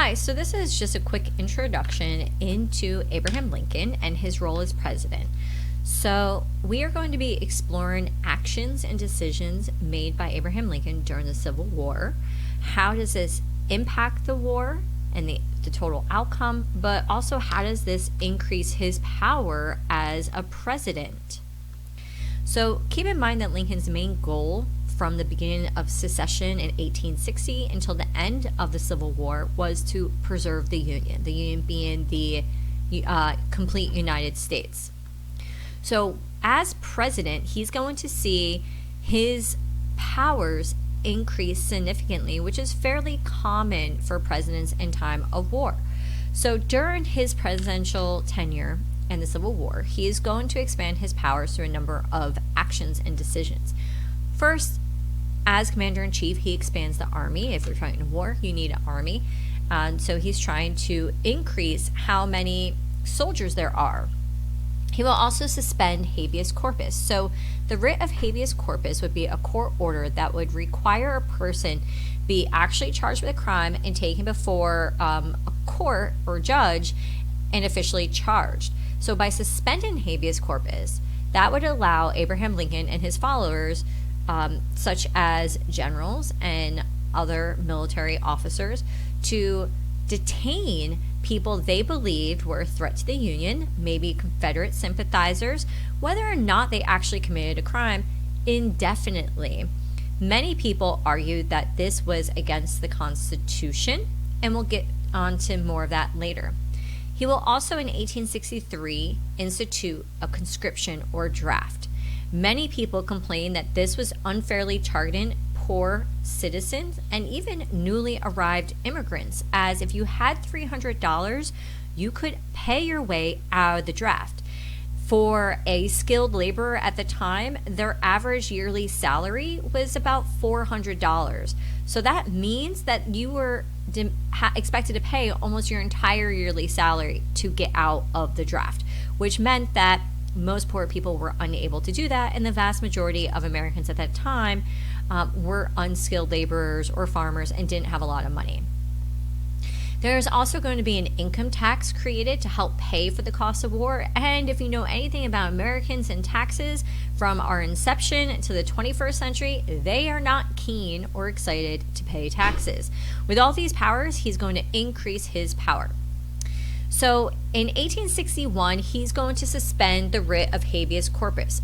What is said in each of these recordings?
Hi, so this is just a quick introduction into Abraham Lincoln and his role as president. So we are going to be exploring actions and decisions made by Abraham Lincoln during the Civil War. How does this impact the war and the total outcome, but also how does this increase his power as a president? So keep in mind that Lincoln's main goal from the beginning of secession in 1860 until the end of the Civil War was to preserve the Union being the complete United States. So as president, he's going to see his powers increase significantly, which is fairly common for presidents in time of war. So during his presidential tenure and the Civil War, he is going to expand his powers through a number of actions and decisions. First, as commander-in-chief, he expands the army. If you're fighting a war, you need an army. So he's trying to increase how many soldiers there are. He will also suspend habeas corpus. So the writ of habeas corpus would be a court order that would require a person be actually charged with a crime and taken before a court or judge and officially charged. So by suspending habeas corpus, that would allow Abraham Lincoln and his followers, such as generals and other military officers, to detain people they believed were a threat to the Union, maybe Confederate sympathizers, whether or not they actually committed a crime, indefinitely. Many people argued that this was against the Constitution, and we'll get on to more of that later. He will also, in 1863, institute a conscription or draft. Many people complained that this was unfairly targeting poor citizens and even newly arrived immigrants, as if you had $300, you could pay your way out of the draft. For a skilled laborer at the time, their average yearly salary was about $400. So that means that you were expected to pay almost your entire yearly salary to get out of the draft, which meant that most poor people were unable to do that, and the vast majority of Americans at that time were unskilled laborers or farmers and didn't have a lot of money. There's also going to be an income tax created to help pay for the cost of war, and if you know anything about Americans and taxes from our inception to the 21st century, they are not keen or excited to pay taxes. With all these powers, he's going to increase his power. So in 1861, he's going to suspend the writ of habeas corpus.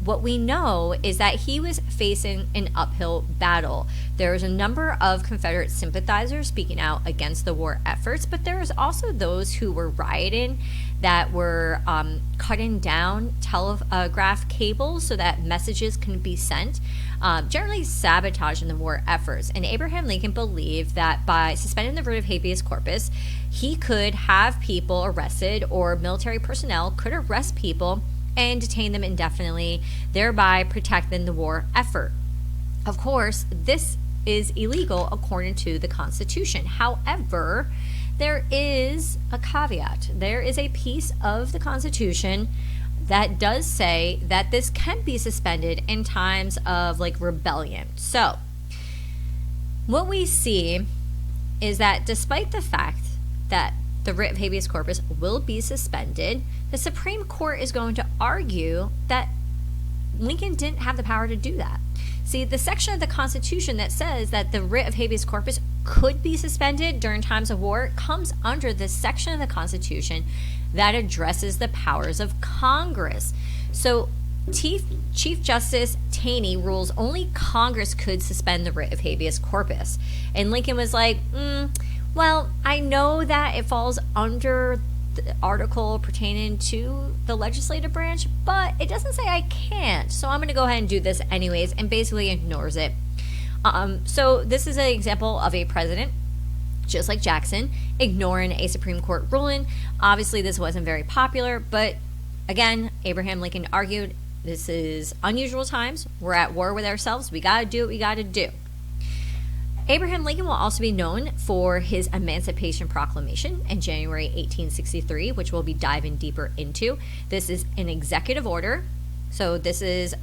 What we know is that he was facing an uphill battle. There was a number of Confederate sympathizers speaking out against the war efforts, but there was also those who were rioting, that were cutting down telegraph cables so that messages couldn't be sent, generally sabotaging the war efforts. And Abraham Lincoln believed that by suspending the writ of habeas corpus, he could have people arrested, or military personnel could arrest people and detain them indefinitely, thereby protecting the war effort. Of course, this is illegal according to the Constitution. However, there is a caveat. There is a piece of the Constitution that does say that this can be suspended in times of rebellion. So what we see is that despite the fact that the writ of habeas corpus will be suspended, the Supreme Court is going to argue that Lincoln didn't have the power to do that. See, the section of the Constitution that says that the writ of habeas corpus could be suspended during times of war comes under the section of the Constitution that addresses the powers of Congress. So Chief Justice Taney rules only Congress could suspend the writ of habeas corpus. And Lincoln was like, well, I know that it falls under the article pertaining to the legislative branch, but it doesn't say I can't, so I'm going to go ahead and do this anyways, and basically ignores it. So this is an example of a president, just like Jackson, ignoring a Supreme Court ruling. Obviously, this wasn't very popular, but again, Abraham Lincoln argued, this is unusual times. We're at war with ourselves. We got to do what we got to do. Abraham Lincoln will also be known for his Emancipation Proclamation in January 1863, which we'll be diving deeper into. This is an executive order. So this is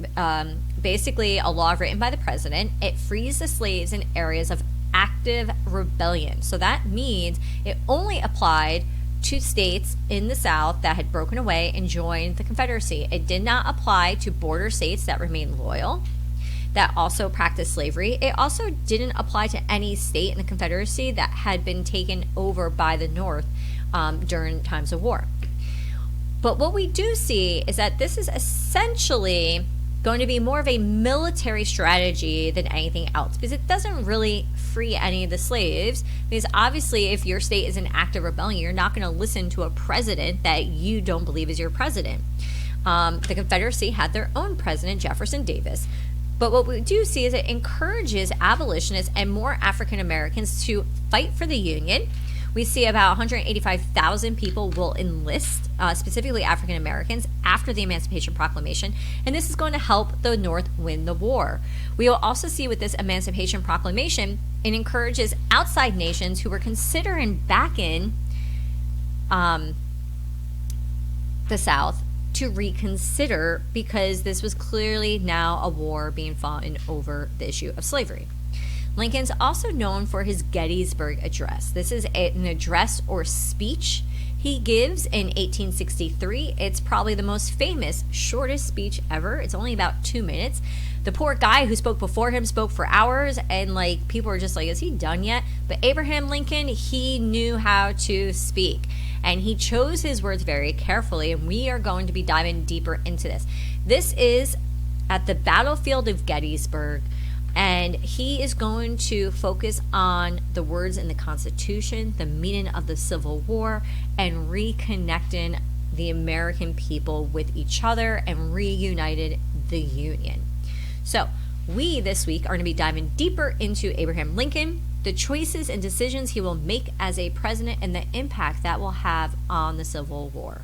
basically a law written by the president. It frees the slaves in areas of active rebellion. So that means it only applied to states in the South that had broken away and joined the Confederacy. It did not apply to border states that remained loyal, that also practiced slavery. It also didn't apply to any state in the Confederacy that had been taken over by the North during times of war. But what we do see is that this is essentially going to be more of a military strategy than anything else, because it doesn't really free any of the slaves. Because obviously, if your state is in active rebellion, you're not going to listen to a president that you don't believe is your president. The Confederacy had their own president, Jefferson Davis. But what we do see is it encourages abolitionists and more African Americans to fight for the Union. We see about 185,000 people will enlist, specifically African Americans, after the Emancipation Proclamation, and this is going to help the North win the war. We will also see with this Emancipation Proclamation, it encourages outside nations who were considering backing the South to reconsider, because this was clearly now a war being fought over the issue of slavery. Lincoln's also known for his Gettysburg Address. This is an address or speech he gives in 1863. It's probably the most famous, shortest speech ever. It's only about 2 minutes. The poor guy who spoke before him spoke for hours, and people were just like, is he done yet? But Abraham Lincoln, he knew how to speak, and he chose his words very carefully, and we are going to be diving deeper into this. This is at the battlefield of Gettysburg, and he is going to focus on the words in the Constitution, the meaning of the Civil War, and reconnecting the American people with each other and reunited the Union. So we this week are going to be diving deeper into Abraham Lincoln, the choices and decisions he will make as a president, and the impact that will have on the Civil War.